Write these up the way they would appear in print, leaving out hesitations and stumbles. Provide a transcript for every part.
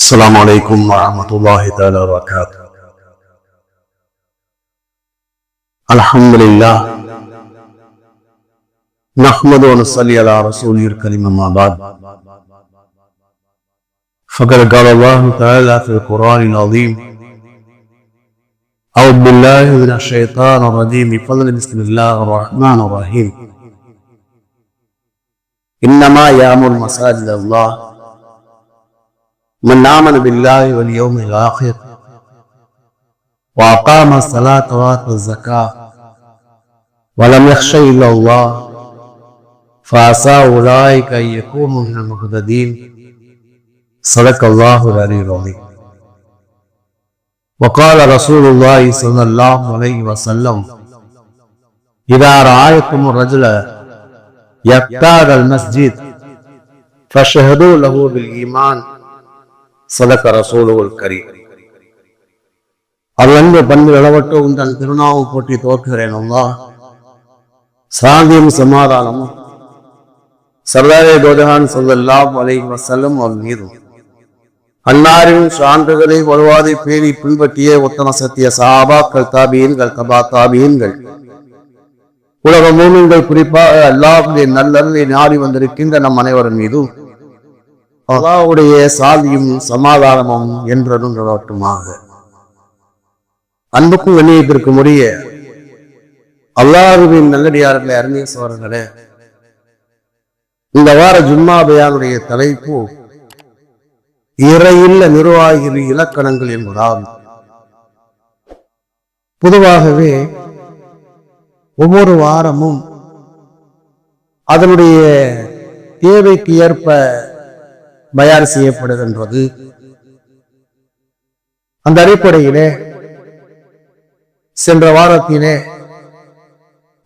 السلام عليكم ورحمة الله تعالى وبركاته. الحمد لله نحمد ونصلي على رسوله الكريم أما بعد فقد قال الله تعالى في القرآن العظيم أعوذ بالله من الشيطان الرجيم بفضل بسم الله الرحمن الرحيم إنما يأمر مساجد الله من آمن بالله واليوم الآخر وأقام الصلاة وآتى الزكاة ولم يخش إلا الله فعسى أولئك أن يكونوا من المهتدين. صدق الله العلي العظيم. وقال رسول الله صلى الله عليه وسلم إذا رأيتم الرجل يقتاد المسجد فاشهدوا له بالإيمان. صدق رسوله الكريم. அவ்வளவு பண்பில் அளவற்ற உங்கள் திருநாமம் போற்றி தோற்கிறேன். அல்லாஹ் சாந்தியும் சமாதானமும் சர்தாரே தோஜகான் ஸல்லல்லாஹு அலைஹி வஸல்லம் அவர்கள் மீதும் அன்னாரின் சான்றுகளை வலுவாதை பேணி பின்பற்றிய உத்தம சத்திய சஹாபாக்கள் தாபியீன்கள் தபா தாபியீன்கள் உலக மூமின்கள் குறிப்பாக அல்லாஹ்வுடைய நல்லருளை நாடி வந்திருக்கின்ற நம் அனைவரின் மீதும் அல்லாஹ்வுடைய சாந்தியும் சமாதானமும் என்றும் நிலவட்டுமாக. அன்புக்கும் கண்ணியத்திற்கும் உரிய அல்லாஹ்வின் நல்லடியார்களே, அருமைய சகோதரர்களே, இந்த வார ஜும்மா பயானுடைய தலைப்பு இறையில்ல நிர்வாகி இலக்கணங்கள் என்பதாகும். பொதுவாகவே ஒவ்வொரு வாரமும் அதனுடைய தேவைக்கு ஏற்ப பயான் செய்யப்படுகின்றது. அந்த அடிப்படையிலே சென்ற வாரத்திலே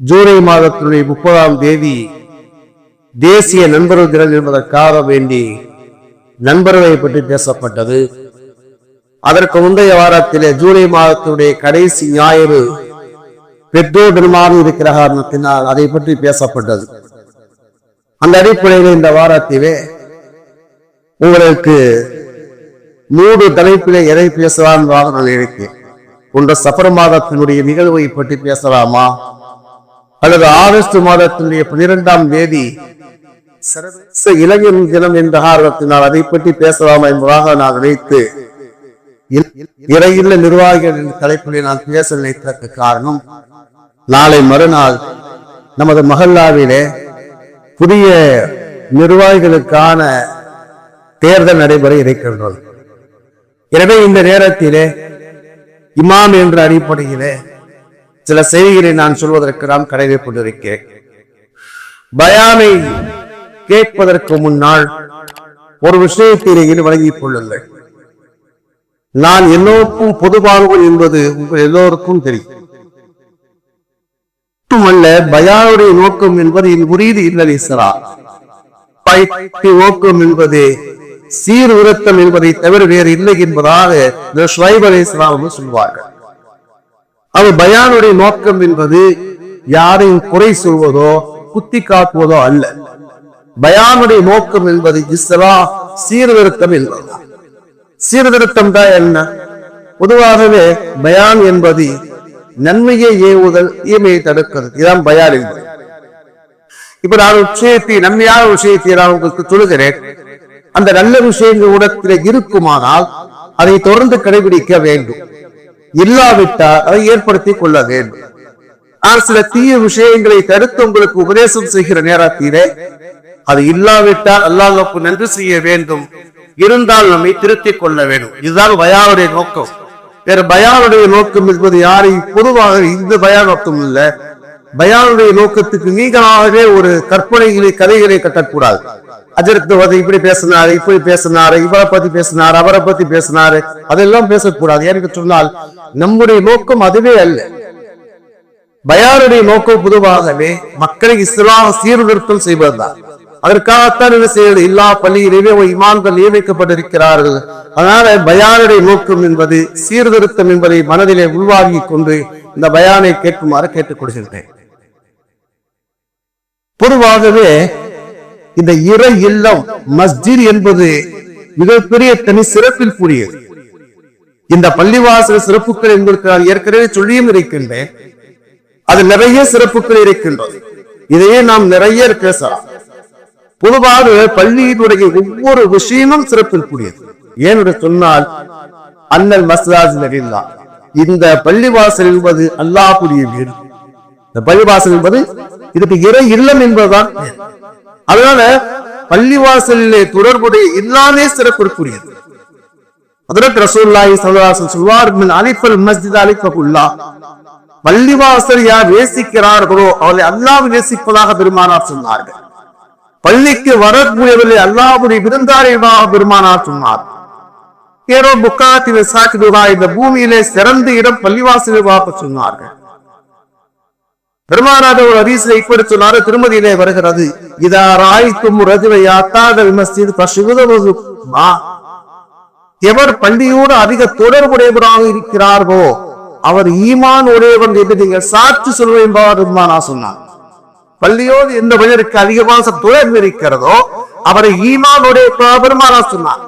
ஜூலை மாதத்தினுடைய 30ஆம் தேதி தேசிய நண்பர்கள் தினம் என்பதற்காக வேண்டி நண்பர்களை பற்றி பேசப்பட்டது. அதற்கு முந்தைய வாரத்திலே ஜூலை மாதத்தினுடைய கடைசி ஞாயிறு பெற்றோர் தினமாக இருக்கிற காரணத்தினால் அதை பற்றி பேசப்பட்டது. அந்த அடிப்படையில் இந்த வாரத்திலே உங்களுக்கு 3 தலைப்பிலே எதை பேசலாம் நான் இருக்கேன். ஒன்று சஃபர் மாதத்தினுடைய நிகழ்வை பற்றி பேசலாமா, அல்லது ஆகஸ்ட் மாதத்தினுடைய 12ஆம் தேதி சர்வதேச இளைஞர் தினம் என்ற காரணத்தினால் அதை பற்றி பேசலாமா என்பதாக நான் நினைத்து இறையில்ல நிர்வாகிகள் என்ற தலைப்பிலே நான் பேச நினைத்ததற்கு காரணம், நாளை மறுநாள் நமது மஹல்லாவிலே புதிய நிர்வாகிகளுக்கான தேர்தல் நடைபெற இருக்கின்றது. எனவே இந்த நேரத்திலே இமாம் என்ற அடிப்படையிலே சில செய்திகளை நான் சொல்வதற்கு நாம் கடமைப்பட்டிருக்கிறேன். பயானை கேட்பதற்கு முன்னால் ஒரு விஷயத்திலேயே வழங்கிக் கொள்ளுங்கள். நான் எல்லோருக்கும் பொதுவானவன் என்பது உங்கள் எல்லோருக்கும் தெரியும். மட்டுமல்ல, பயானுடைய நோக்கம் என்பது முரீது இல்லல் இஸ்லாம், நோக்கம் என்பது சீர்திருத்தம் என்பதை தவிர வேறு இல்லை என்பதாக ஷுவைப் அலைஹிஸ்ஸலாம் சொல்வார்கள். அது பயானுடைய நோக்கம் என்பது யாரையும் குறை சொல்வதோ குத்தி காட்டுவதோ அல்ல. பயானுடைய நோக்கம் என்பது இஸ்லாம் சீர்திருத்தம் என்பது. சீர்திருத்தம் தான் என்ன? பொதுவாகவே பயான் என்பது நன்மையை ஏவுதல், தீமையை தடுக்கிறது. இதுதான் பயான் என்பது. இப்ப நான் விஷயத்தை, நன்மையான விஷயத்தை நான் உங்களுக்கு சொல்லுகிறேன். அந்த நல்ல விஷயங்கள் உடத்திலே இருக்குமானால் அதை தொடர்ந்து கடைபிடிக்க வேண்டும். இல்லாவிட்டால் அதை ஏற்படுத்தி கொள்ள வேண்டும். ஆனால் சில தீய விஷயங்களை தடுத்து உங்களுக்கு உபதேசம் செய்கிற நேரத்திலே அது இல்லாவிட்டால் அல்லாஹ்வுக்கு நன்றி செய்ய வேண்டும், இருந்தால் நம்மை திருத்திக் கொள்ள வேண்டும். இதுதான் பயானுடைய நோக்கம். வேற பயானுடைய நோக்கம் என்பது யாரையும் பொதுவாக இந்த பயான் நோக்கம் இல்லை. பயானுடைய நோக்கத்துக்கு நீங்களாகவே ஒரு கற்பனைகளை கதைகளை கட்டக்கூடாது. அஜரத்து இப்படி பேசினாரு, இப்படி பேசினாரு, இவரை பத்தி பேசினாரு, அவரை பத்தி பேசினாரு, அதெல்லாம் பேசக்கூடாது. எனக்கு சொன்னால் நம்முடைய நோக்கம் அதுவே அல்ல. பயானுடைய நோக்கம் பொதுவாகவே மக்களை இஸ்லாம் சீர்திருத்தம் செய்வதுதான். அதற்காகத்தான் என்ன செய்வது, எல்லா பள்ளியிலேயே இமாம்கள் நியமிக்கப்பட்டிருக்கிறார்கள். அதனால பயானுடைய நோக்கம் என்பது சீர்திருத்தம் என்பதை மனதிலே உள்வாங்கி கொண்டு இந்த பயானை கேட்குமாறு கேட்டுக் கொடுக்கின்றேன். பொதுவாகவே இந்த இறை இல்லம் மஸ்ஜித் என்பது மிகப்பெரிய தனி சிறப்பில் கூடியது. இந்த பள்ளிவாசல் சிறப்புகள் எங்களுக்கு நான் ஏற்கனவே சொல்லியும் இருக்கின்றேன். அது நிறைய சிறப்புகள் இருக்கின்றது. இதையே நாம் நிறைய பேசலாம். பொதுவாக பள்ளியினுடைய ஒவ்வொரு விஷயமும் சிறப்பில் கூடியது. ஏன்னு சொன்னால் அண்ணல் மஸ்ஜித் இந்த பள்ளிவாசல் என்பது அல்லாஹ்வுடைய வீடு. இந்த பள்ளிவாசல் என்பது இதுக்கு இறை இல்லம் என்பதுதான். அதனால பள்ளிவாசலிலே தொடர்புடைய எல்லாமே சிறப்பிற்குரியது. ஹஜ்ரத் ரசூலுல்லாஹி ஸல்லல்லாஹு அலைஹி வஸல்லம் சொல்வார், மின் அலிஃபல் மஸ்ஜித் அலிஃபகுல்லாஹ், பள்ளிவாசல் யார் நேசிக்கிறார்களோ அவளை அல்லாஹ் நேசிப்பதாக பெருமானார் சொன்னார்கள். பள்ளிக்கு வரக்கூடியவர்களை அல்லாஹ்வுடைய விருந்தாளிகளாக பெருமானார் சொன்னார். ஏதோ புக்காத்தி சாக்கிதுகா, இந்த பூமியிலே சிறந்த இடம் பள்ளிவாசலாக சொன்னார்கள். பெருமானார் ஒரு ஹதீஸிலே இப்படி சொன்னாரு, திருமதியிலே வருகிறது, இதா ராய்தும் ரஜுலை அத்தாதல் மஸ்ஜித் ஃபஷ்ஹுது. எவர் பள்ளியோடு அதிக தொடர்புடையவராக இருக்கிறார்களோ அவர் ஈமான் உடையவன் என்று நீங்கள் சாட்சி சொல்வது என்பவர் பெருமானார் சொன்னார். பள்ளியோடு எந்த மனிதருக்கு அதிகமாக தொடர்பு இருக்கிறதோ அவரை ஈமான் உடைய பெருமானார் சொன்னார்.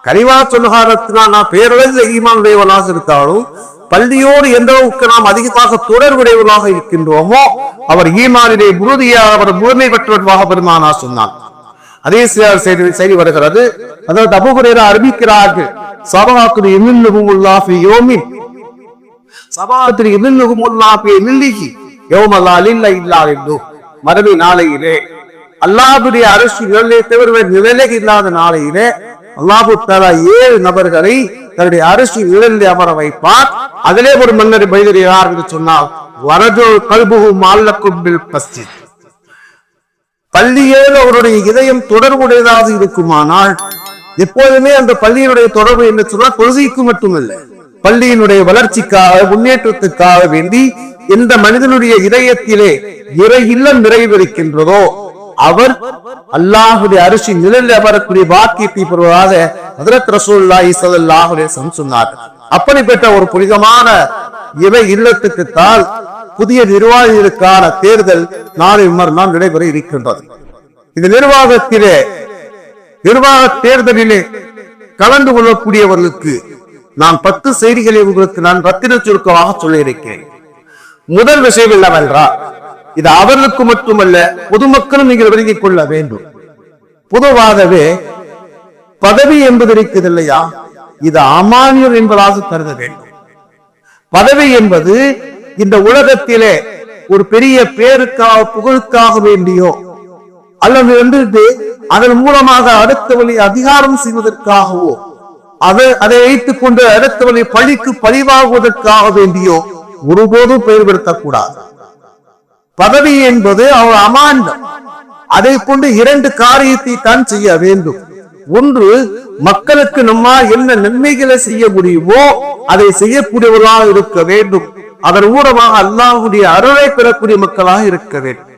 கலிமா சொல்லுகாரத்தினால் நான் பேரளவில் ஈமான் உடையவனாக இருந்தாலும் பள்ளியோடு எந்த அளவுக்கு நாம் அதிகமாக தொடர்புடையவர்களாக இருக்கின்றோமோ அவர் ஈமானிலே உறுதியாக அவர் முழுமை பெற்றவர்களாக பெருமானார் சொன்னார். அதே செய்தி வருகிறது. அதாவது அபூ ஹுரைரா அறிவிக்கிறார்கள், சபஹாத்துல் இமின்னுஹுமுல்லாஹ் ஃபீ யௌமின், சபஹாத்துல் இமின்னுஹுமுல்லாஹ் ஃபீ மில்லிஹி யௌம லா லில்ல இல்லா லில்லு. மறுமை நாளையிலே அல்லாஹ்வுடைய அரசு நிழலை தவிர நிழலே இல்லாத நாளையிலே அல்லாஹ் தஆலா 7 நபர்களை தன்னுடைய அரசு நிழலில் அமர வைப்பார். அதிலே ஒரு மன்னர் பைதறியார் என்று சொன்னால் வரஜுல் கல்புஹு முஅல்லகுன் பில் மஸ்ஜித், பள்ளியோடு அவருடைய இதயம் தொடர்புடையதாக இருக்குமானால் எப்போதுமே அந்த பள்ளியினுடைய தொடர்பு என்று சொன்னால் தொழுகைக்கு மட்டுமல்ல, பள்ளியினுடைய வளர்ச்சிக்காக முன்னேற்றத்துக்காக வேண்டி எந்த மனிதனுடைய இதயத்திலே இறை இல்லம் நிறைவேறுகின்றதோ அவர் அல்லாஹ்வுடைய அரிசி நிழலில் அமரக்கூடிய பாக்கியத்தை பெறுவதாக ஹஜ்ரத் ரசூலுல்லாஹி ஸல்லல்லாஹு அலைஹி வஸல்லம் சொன்னார். அப்படிப்பட்ட ஒரு புனிதமான இறை இல்லத்துக்குத்தான் புதிய நிர்வாகிகளுக்கான தேர்தல் நாளை மறுநாள் நடைபெற இருக்கின்றது. இந்த நிர்வாக தேர்தலிலே கலந்து கொள்ளக்கூடியவர்களுக்கு நான் 10 செய்திகளை உங்களுக்கு நான் ரத்தின சுருக்கமாக சொல்ல இருக்கிறேன். முதல் விஷயம் என்னவென்றால், இது அவர்களுக்கு மட்டுமல்ல பொதுமக்களும் நீங்கள் விளங்கிக் கொள்ள வேண்டும். பொதுவாகவே பதவி என்பது இருக்குது இல்லையா, இது அமானியம் என்பதாக கருத வேண்டும். பதவி என்பது இந்த உலகத்திலே ஒரு பெரிய பேருக்காக புகழுக்காக வேண்டியோ அல்லது வந்து அதன் மூலமாக அடுத்தவனை அதிகாரம் செய்வதற்காகவோ அதை வைத்துக் கொண்டு அடுத்தவனை பழிக்கு பழிவாகுவதற்காக வேண்டியோ ஒருபோதும் பெயர்படுத்தக்கூடாது. பதவி என்பது அவர் அமாண்டம். அதை கொண்டு 2 காரியத்தை தான் செய்ய வேண்டும். ஒன்று, மக்களுக்கு நம்மால் என்ன நன்மைகளை செய்ய முடியுமோ அதை செய்யக்கூடியவர்களாக இருக்க வேண்டும். அதன் மூலமாக அல்லாஹ்வுடைய அருளை பெறக்கூடிய மக்களாக இருக்க வேண்டும்.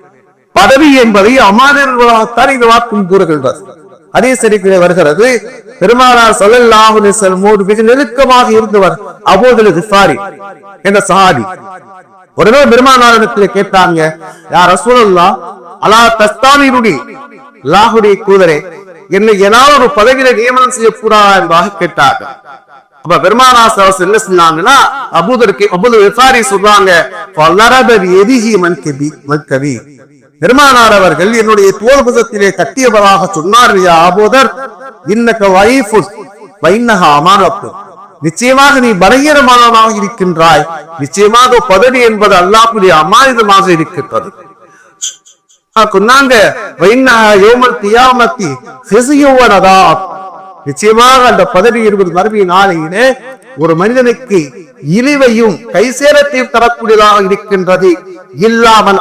பதவி என்பதை அமானியர்களாகத்தான் இந்த வாக்கும் கூறுகின்றது. அதே சரிக்கிலே வருகிறது, பெருமானார் ஸல்லல்லாஹு அலைஹி வஸல்லம் மிக நெருக்கமாக இருந்தவர் அபூதர் கிஃபாரி என்ற சஹாபி. ஒரு நாள் பெருமானாரிடத்தில் கேட்டாங்க, யா ரசூலல்லாஹ், அலா தஸ்தாமிருனி, அல்லாஹ்வுடைய தூதரே, என்னை ஏதாவது ஒரு பதவியில நியமனம் செய்யக்கூடாதா என்பதாக கேட்டாங்க. அப்ப பெருமானார் ஸல்லல்லாஹு அலைஹி வஸல்லம் என்ன சொன்னாங்கன்னா, அபூதர் கிஃபாரி சொல்றாங்க, ஃபலரப பியதிஹி மன்கபி. பெருமானார் அவர்கள் என்னுடைய தோள்புஜத்திலே கட்டியவராக சொன்னார், யா அபூதர், இன்னக வைஃபுன் வைன்னஹா அமானத்து, நிச்சயமாக நீ பலகீனமானவனாக இருக்கின்றாய், நிச்சயமாக பதவி என்பது அல்லாஹ்வுடைய அமானிதமாக இருக்கின்றது. நிச்சயமாக அந்த பதவி என்பது மறுமை நாளையிலே ஒரு மனிதனுக்கு இழிவையும் கைசேரத்தையும் தரக்கூடியதாக இருக்கின்றது. இல்லாமல்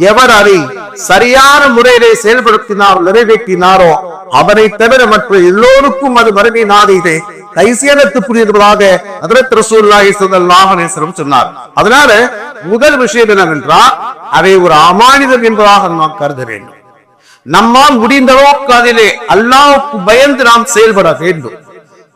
எவர் அதை சரியான முறையிலே செயல்படுத்தினாரோ நிறைவேற்றினாரோ அவரை தவிர மற்ற எல்லோருக்கும் அது மறுமை நாளையிலே கைசேரத்துக்குரியவர்களாக ஹஜ்ரத் ரசூலுல்லாஹி ஸல்லல்லாஹு அலைஹி வஸல்லம் சொன்னார். அதனால முதல் விஷயம் என்னவென்றால், அதை ஒரு அமானிதம் என்பதாக நாம் கருத வேண்டும். நம்மால் முடிந்த அளவுக்கு அதிலே அல்லாஹ்வுக்கு பயந்து நாம் செயல்பட வேண்டும்.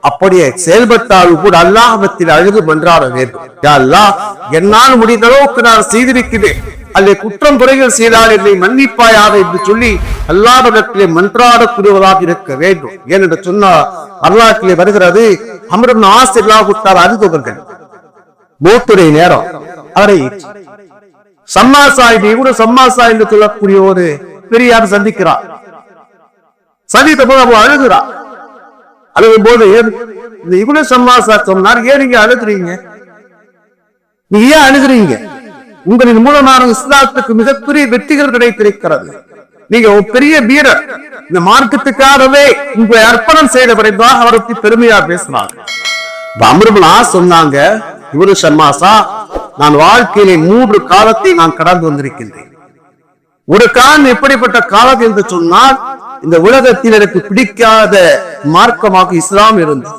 அப்படியே செயல்பட்டாலும் கூட அல்லாஹ்விடத்தில் அழுது மன்றாட வேண்டும். யா அல்லாஹ், என்னால் முடிந்த அளவுக்கு நான் செய்திருக்கிறேன், அல்ல குற்றம் குறைகள் செய்தால் என்னை மன்னிப்பாயாக என்று சொல்லி அல்லாஹ்விடத்திலே மன்றாடக்கூடியவராக இருக்க வேண்டும். ஏனென்று சொன்னால் வரலாற்றிலே வருகிறது, அம்ர் இப்னு ஆஸ் ரலியல்லாஹு அன்ஹு மூத்துடைய நேரம் அவரை சம்மாசா என்று சொல்லக்கூடிய ஒரு பெரியார் சந்திக்கிறார். சந்தித்த போது அவ அழுகிறார். அழுகும் போது இந்த இப்னு சம்மாசா சொன்னார், ஏன் நீங்க அழுகிறீங்க? நீங்க ஏன் அழுகிறீங்க? உங்களின் மூலமான இஸ்லாத்துக்கு மிகப்பெரிய வெற்றிகள் கிடைத்திருக்கிறது. நீங்க ஒரு பெரிய வீரர், இந்த மார்க்கத்துக்காகவே உங்களை அர்ப்பணம் செய்தவரைதான் அவரை பற்றி பெருமையா பேசினாங்க. அம்ர் இப்னு ஆஸ் சொன்னாங்க, இப்னு சம்மாசா, நான் வாழ்க்கையிலே 3 காலத்தை நான் கடந்து வந்திருக்கின்றேன். ஒரு காலம் எப்படிப்பட்ட காலம் என்று சொன்னால், இந்த உலகத்தில் எனக்கு பிடிக்காத மார்க்கமாக இஸ்லாம் இருந்தது,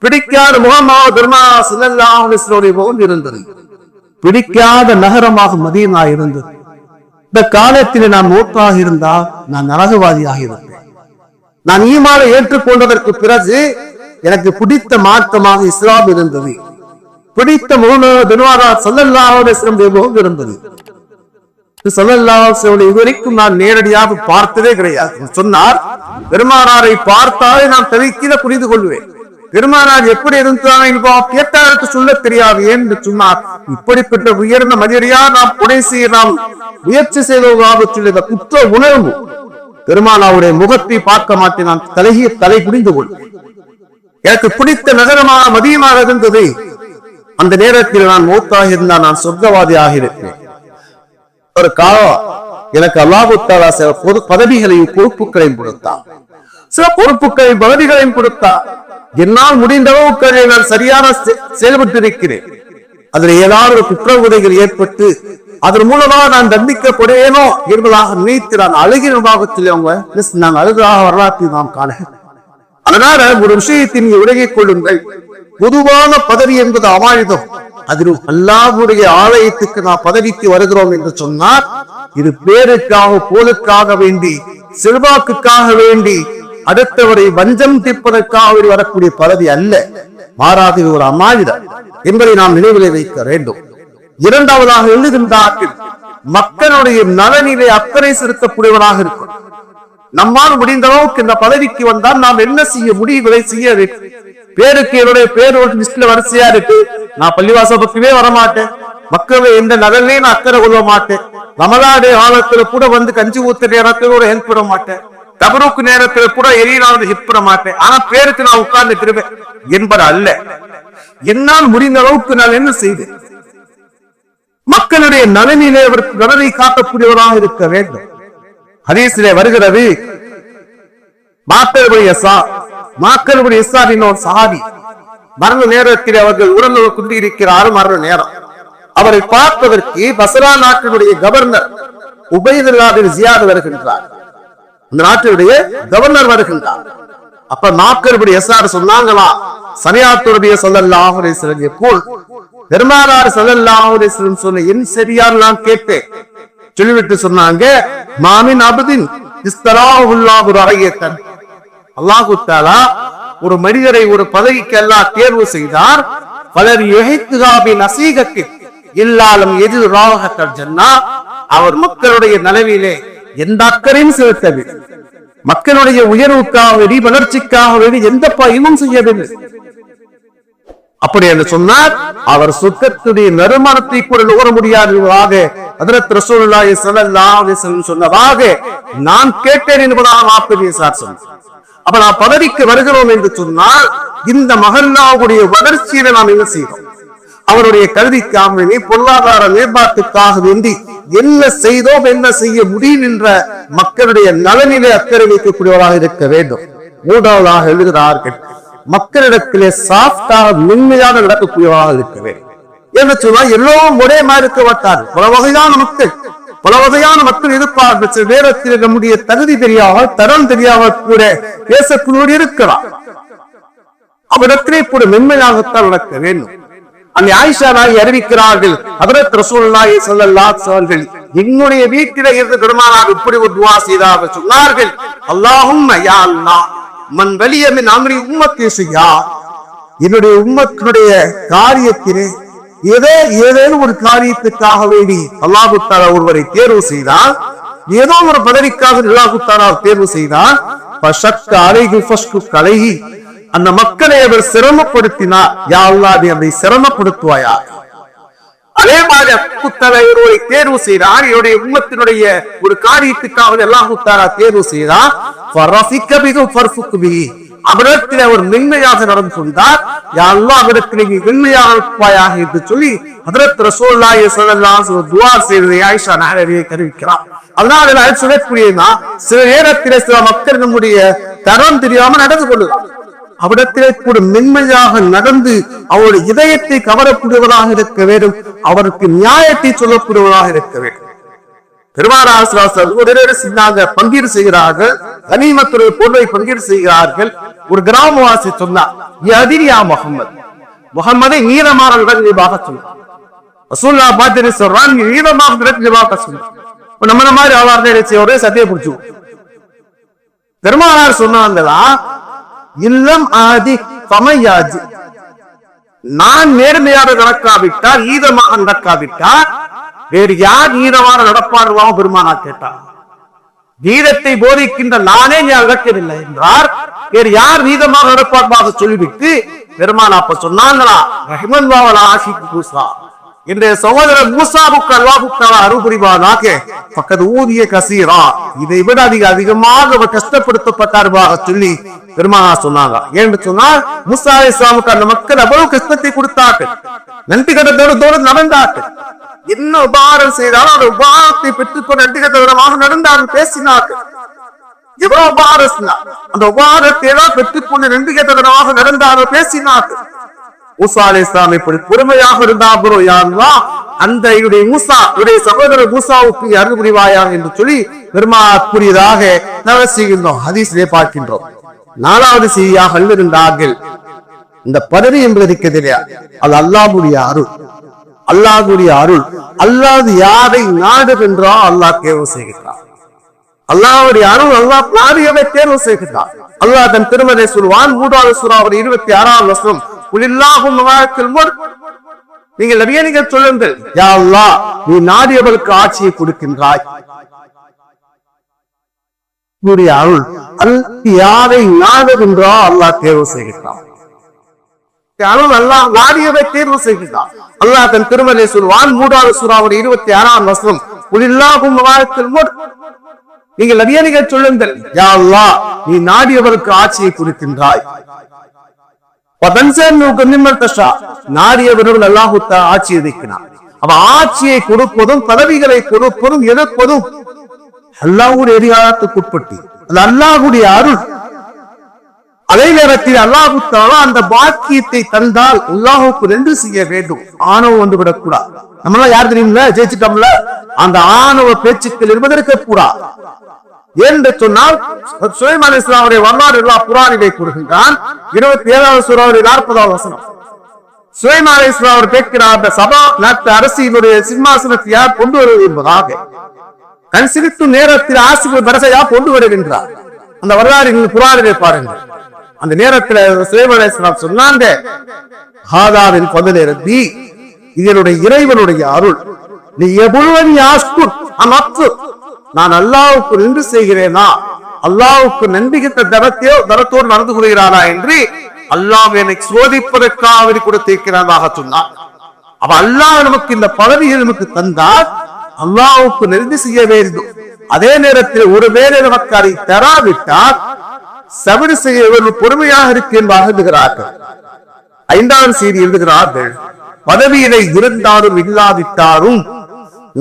பிடிக்காத முகமது ஸல்லல்லாஹு அலைஹி வஸல்லம் முகம் இருந்தது, பிடிக்காத நகரமாக மதீனா இருந்தது. இந்த காலத்தில் நான் மூத்தாக இருந்தால் நான் நரகவாதியாக இருப்பேன். நான் ஈமானை ஏற்றுக்கொண்டதற்கு பிறகு எனக்கு பிடித்த மார்க்கமாக இஸ்லாம் இருந்தது, பிடித்த முகமது ஸல்லல்லாஹு அலைஹி வஸல்லம் முகம் இருந்தது. ஸல்லல்லாஹு அலைஹி வஸல்லம் இதுவரைக்கும் நான் நேரடியாக பார்த்ததே கிடையாது. சொன்னார், பெருமானாரை பார்த்தாலே நான் தவிக்கில புரிந்து கொள்வேன். பெருமானார் எப்படி இருந்தாங்க கேட்டாருக்கு சொல்ல தெரியாது என்று சொன்னார். இப்படிப்பட்ட உயர்ந்த மனிதரையா நாம் புனை செய்ய நாம் முயற்சி செய்த குற்ற உணர்வு, பெருமானாருடைய முகத்தை பார்க்க மாட்டேன், நான் தலை புரிந்து கொள்வேன். எனக்கு பிடித்த நகரமாக மதியமாக இருந்தது. அந்த நேரத்தில் நான் மூத்தாக இருந்தால் நான் சொர்க்கவாதியாக இருப்பேன். ஒரு காலம் எனக்கு அல்லாஹ் தஆலா சில பதவிகளையும் பொறுப்புகளையும் கொடுத்தார், சில பொறுப்புகளையும் பதவிகளையும் கொடுத்தார். என்னால் முடிந்த அளவுக்கு நான் சரியான செயல்பட்டு இருக்கிறேன். அதில் ஏதாவது குற்ற உதைகள் ஏற்பட்டு அதன் மூலமாக நான் தண்டிக்கப்படுவேனோ என்பதாக நினைத்து நான் அழுகிற பாகத்தில் அவங்க நாங்கள் அழுதாக வரலாற்றை நாம் காண. அதனால ஒரு விஷயத்தை நீங்க விலகிக் கொள்ளுங்கள். பொதுவான பதவி என்பது அமாயுதம். அதில் அல்லாஹ்வுடைய ஆலயத்துக்கு நாம் பதவிக்கு வருகிறோம் என்று சொன்னால், இது பேருக்காக, போலுக்காக வேண்டி, செல்வாக்குக்காக வேண்டி, அடுத்தவரை வஞ்சம் தீர்ப்பதற்காக வரக்கூடிய பதவி அல்ல, மாறாக ஒரு அமாயுதம் என்பதை நாம் நினைவிலே வைக்க வேண்டும். இரண்டாவதாக எழுதுகின்றார்கள், மக்களுடைய நலனிலே அக்கறை செலுத்தக்கூடியவராக இருக்கும். நம்மால் முடிந்த அளவுக்கு இந்த பதவிக்கு வந்தால் நாம் என்ன செய்ய முடிவுகளை செய்ய வேண்டும். பேருக்கு என்னுடைய பேர் ஒரு லிஸ்ட்ல வரிசையா இருக்கு, நான் பள்ளிவாசல் பக்கமே வரமாட்டேன், மக்களே எந்த நலனே நான் அக்கறை கொள்ள மாட்டேன், ரமலானுடைய காலத்துல கூட வந்து கஞ்சி ஊத்த நேரத்துல ஒரு ஹெல்ப் பண்ண மாட்டேன், தபருக்கு நேரத்துல கூட எரியினாவது ஹெல்ப் பண்ண மாட்டேன், ஆனா பேருக்கு நான் உட்கார்ந்து திரும்பேன் என்பது அல்ல. என்னால் முடிந்த அளவுக்கு நான் என்ன செய்தேன், மக்களுடைய நலனிலே அவருக்கு நலனை காட்டக்கூடியவராக இருக்க வேண்டும். ஹதீஸிலே வருகிறது, மாக்களுடைய சஹாபி மரண நேரத்தில் அவர்கள் உடல் கொண்டிருக்கிறார். மரண நேரம் அவரை பார்ப்பதற்கு பஸ்ரா நாட்டினுடைய கவர்னர் உபைதுல்லா பின் ஜியாத் வருகின்றார். அந்த நாட்டினுடைய கவர்னர் வருகின்றார். அப்ப மாக்களுடைய சொன்னாங்களா, சனியாத்துடைய ஸல்லல்லாஹு அலைஹி வஸல்லம் போல் பெருமானார் ஸல்லல்லாஹு அலைஹி வஸல்லம் சொன்ன என் சரியார் நான் கேட்டேன். சொல்லிவிட்டு சொன்னாங்க, மாமின் அபதின் இஸ்தலாஹுல்லாஹு ரஅயத்தன், அல்லாஹு தஆலா ஒரு மனிதரை ஒரு பதவிக்கு எல்லாம் தேர்வு செய்தார். பலர் யுஹித்துஹாபி நசீகத்தி இல்லாலம் எதிர் ராஹத்தல் ஜன்னா, அவர் மக்களுடைய நலவிலே எந்த அக்கறையும் செலுத்தவில்லை, மக்களுடைய உயர்வுக்காக வேண்டி, வளர்ச்சிக்காக வேண்டி எந்த பயனும் செய்யவில்லை. அப்படி என்று சொன்னார், அவர் சொர்க்கத்துடைய நறுமணத்தை கூட நுகர முடியாதவராக ஹஜ்ரத் ரசூலுல்லாஹி ஸல்லல்லாஹு அலைஹி வஸல்லம் சொன்னதாக நான் கேட்டேன் என்பதாக மாப்பேசார் சொன்னார். அப்ப நான் பதவிக்கு வருகிறோம் என்று சொன்னால், இந்த மஹல்லாவுடைய வளர்ச்சியில நாம் என்ன செய்வோம், அவருடைய கல்விக்காக வேண்டி, பொருளாதார மேம்பாட்டுக்காக வேண்டி என்ன செய்தோம், என்ன செய்ய முடியும் என்ற மக்களுடைய நலனிலே அக்கறை வைக்கக்கூடியவராக இருக்க வேண்டும். மூன்றாவதாக எழுதுகிறார்கள், மக்களிடத்திலே சாஃப்டாக மென்மையாக நடக்கக்கூடியவராக இருக்க வேண்டும் என்று சொன்னால், எல்லோரும் ஒரே மாதிரி இருக்க மாட்டார்கள். பல வகையான மக்கள் எதிர்பார்ப்பு நேரத்தில் நம்முடைய தகுதி தெரியாமல், தரம் தெரியாமல் கூட பேசக்கூட இருக்கலாம். அவரிடத்திலே கூட மென்மையாகத்தான் நடக்க வேண்டும். அந்த ஆயிஷா நாயகி அறிவிக்கிறார்கள், ஹஜ்ரத் ரசூலுல்லாஹி ஸல்லல்லாஹு அலைஹி வஸல்லம் என்னுடைய வீட்டிலே இருந்து பெருமானார் இப்படி ஒரு துஆ செய்தாக சொன்னார்கள், அல்லாஹும்ம யா அல்லாஹ் மண் வெளியமின் அமரி உம்மத்தே செய்யா, என்னுடைய உம்மத்தினுடைய காரியத்திலே ஏதேனும் ஒரு காரியத்துக்காக வேண்டி அல்லாஹு தஆலா ஒருவரை தேர்வு செய்தால், ஏதோ ஒரு பதவிக்காக அல்லாஹு தஆலா தேர்வு செய்தால், அந்த மக்களை அவர் சிரமப்படுத்தினார். யா அல்லாஹ், நீ அதை சிரமப்படுத்துவாயா. அதே மாதிரி அல்லாஹு தஆலா ஒருவரை தேர்வு செய்தார், என்னுடைய உம்மத்தினுடைய ஒரு காரியத்துக்காக அல்லாஹு தஆலா தேர்வு செய்தார். அவரிடத்தில் அவர் மென்மையாக நடந்து கொண்டார். யா அல்லாஹ், அவரிடத்தில் நீ மென்மையாக இருப்பாயாக என்று சொல்லி ஹஜ்ரத் ரசூலுல்லாஹி ஸல்லல்லாஹு அலைஹி வஸல்லம் துஆ செய்ததை ஆயிஷா நாயகி தெரிவிக்கிறார். அதனால நான் சொல்லக்கூடியதுனா, சில நேரத்திலே சில மக்கள் நம்முடைய தரம் தெரியாம நடந்து கொள்ளுகிறார். அவரிடத்திலே கூட மென்மையாக நடந்து அவருடைய இதயத்தை கவரக்கூடியவராக இருக்க வேண்டும், அவருக்கு நியாயத்தை சொல்லக்கூடியவராக இருக்க வேண்டும். பெருமானார் பங்கீடு செய்கிறார்கள், கனிமத்துடைய பொருளை பங்கீடு செய்கிறார்கள். ஒரு கிராமவாசி சொன்னார், முகம்மதை நீளமான இடங்களாக சொன்னார். ரசூலுல்லாஹ் பார்த்து சொல்றான், நீளமாக இடங்களாக சொன்னார். நம்ம மாதிரி ஆவார்த்தை ஒரே சத்திய பிடிச்சு. பெருமானார் சொன்னாங்களா, இல்லம் ஆதி சமையாஜி, நான் நேர்மையாக நடக்காவிட்டால், ஈதமாக நடக்காவிட்டால் வேறு யார் நீதமான நடப்பாடுவாங்க பெருமானார் கேட்டார். நீதத்தை போதிக்கின்ற நானே நடக்கவில்லை என்றார், வேறு யார் நீதமாக நடப்பாடுவாக சொல்லிவிட்டு பெருமானா அப்ப சொன்னாங்களா, ரஹ்மன் பாவலா ஆஷிக்கு பூசா, இன்றைய சகோதரர் மூசாவுக்கு அல்லாஹ் தஆலா அருள் புரிவானாக. பக்கத்து ஊதிய கசீரா, இதை விட அதிகமாக அவர் கஷ்டப்படுத்தப்பட்டார்வாக சொல்லி பெருமானா சொன்னாங்க. ஏன்னு சொன்னால், மூசா அலைஹிஸ்ஸலாமுக்கு அந்த மக்கள் அவ்வளவு கஷ்டத்தை கொடுத்தார்கள், நன்றி கடத்தோடு நடந்தார்கள். என்ன உபாரம் செய்தாலும் அந்த உபாரத்தை பெற்றுக்கொண்டு நன்றி கடத்தமாக நடந்தார்கள், பேசினார்கள். எவ்வளவு உபாரம், அந்த உபாரத்தை எல்லாம் பெற்றுக்கொண்டு நன்றி கடத்தமாக நடந்தார்கள், பேசினார்கள். மூசா அலைஹிஸ்ஸலாம் இப்படி பொறுமையாக இருந்தாரோ, யா அல்லாஹ், அந்த மூசா சகோதரர் மூசாவுக்கு அருள் புரிவாயாக என்று சொல்லி பெருமானார் கூறியதாக நாம் செய்கின்றோம், ஹதீஸிலே பார்க்கின்றோம். நாலாவது செய்தியாக இருந்தார்கள், இந்த பதவி என்பது இருக்கிறது, அது அல்லாஹ்வுடைய அருள். அல்லாஹ்வுடைய அருள், அல்லாஹ் யாரை நாடுகின்றோ அல்லாஹ் தேர்வு செய்கிறார். அல்லாஹ்வுடைய அருள் அல்லாஹ் நாடியவை தேர்வு செய்கிறார். அல்லாஹ் தன் திருமறை சொல்வான், 3வது சூரா 26வது வசனம், நீங்கள் நபியே சொல்லுங்கள், யா அல்லாஹ், நீ நாடியவர்களுக்கு ஆட்சியை கொடுக்கின்றாய். அருள் யாரை நாடுகின்றோ அல்லாஹ் தேர்வு செய்கிறார். அருள் அல்லாஹ் நாடியவை தேர்வு செய்கிறார். அல்லாஹ் தன் திருமறை சொல்வான், 3வது சூரா 26வது வசனம், நீங்கள் நபியே சொல்லுங்கள், யா அல்லாஹ், நீ நாடியவர்களுக்கு ஆட்சியை கொடுக்கின்றாய். நாடியவர்கள் அல்லாஹ் ஆட்சியை வைக்கிறார். அவ ஆட்சியை கொடுப்பதும் பதவிகளை கொடுப்பதும் எதிர்ப்பதும் அல்லாஹ்வுடைய அதிகாரத்துக்கு உட்பட்டு, அது அல்லாஹ்வுடைய அருள். அதே நேரத்தில் அல்லாஹ் தஆலா அந்த பாக்கியத்தை தந்தால் அல்லாஹ்வுக்கு நன்றி செய்ய வேண்டும், ஆணவம் வந்து விடக்கூடாது. நம்மளாம் யார் தெரியுமில்ல, ஜெயிச்சிட்டோம்ல, அந்த ஆணவ பேச்சுக்கள் இருப்பதற்கு கூடாது. என்று சொன்னால், சுலைமான் அலைஹிஸ்ஸலாமுடைய வரலாறு எல்லாம் குர்ஆனிலே கூறுகின்றான். 27வது சூரா 40வது வசனம், சுலைமான் அலைஹிஸ்ஸலாம் அவர் கேட்கிறார், அந்த சபா நாட்டு அரசினுடைய சிம்மாசனத்தை யார் கொண்டு வருவது என்பதாக. கண் சிரிக்கும் நேரத்தில் ஆசிரியர் பரசையா கொண்டு வருகின்றார். அந்த வரலாறு குர்ஆனிலே பாருங்கள். அந்த நேரத்தில் சுலைமான் அலைஹிஸ்ஸலாம் சொன்னாங்க, ஹாதாவின் பதிலிருந்தி, இதனுடைய இறைவனுடைய அருள். நீ எவ்வளவு ஆஸ்கு அமத்து, நான் அல்லாஹ்வுக்கு நன்றி செய்கிறேனா, அல்லாஹ்வுக்கு நன்றி கிட்ட தரத்தோடு நடந்து கொள்கிறானா என்று அல்லாஹ் என்னை சோதிப்பதற்காக கொடுத்திருக்கிறதாக சொன்னார். அப்ப அல்லாஹ் நமக்கு இந்த பதவியை நமக்கு தந்தால் அல்லாஹ்வுக்கு நன்றி செய்ய வேண்டும். அதே நேரத்தில் ஒருவேளை நமக்கு அதை தராவிட்டால் சபரி செய்ய பொறுமையாக இருக்கின்றார்கள் எழுதுகிறார்கள். 5வது செய்தி எழுதுகிறார்கள், பதவியிலே இருந்தாலும் இல்லாவிட்டாலும்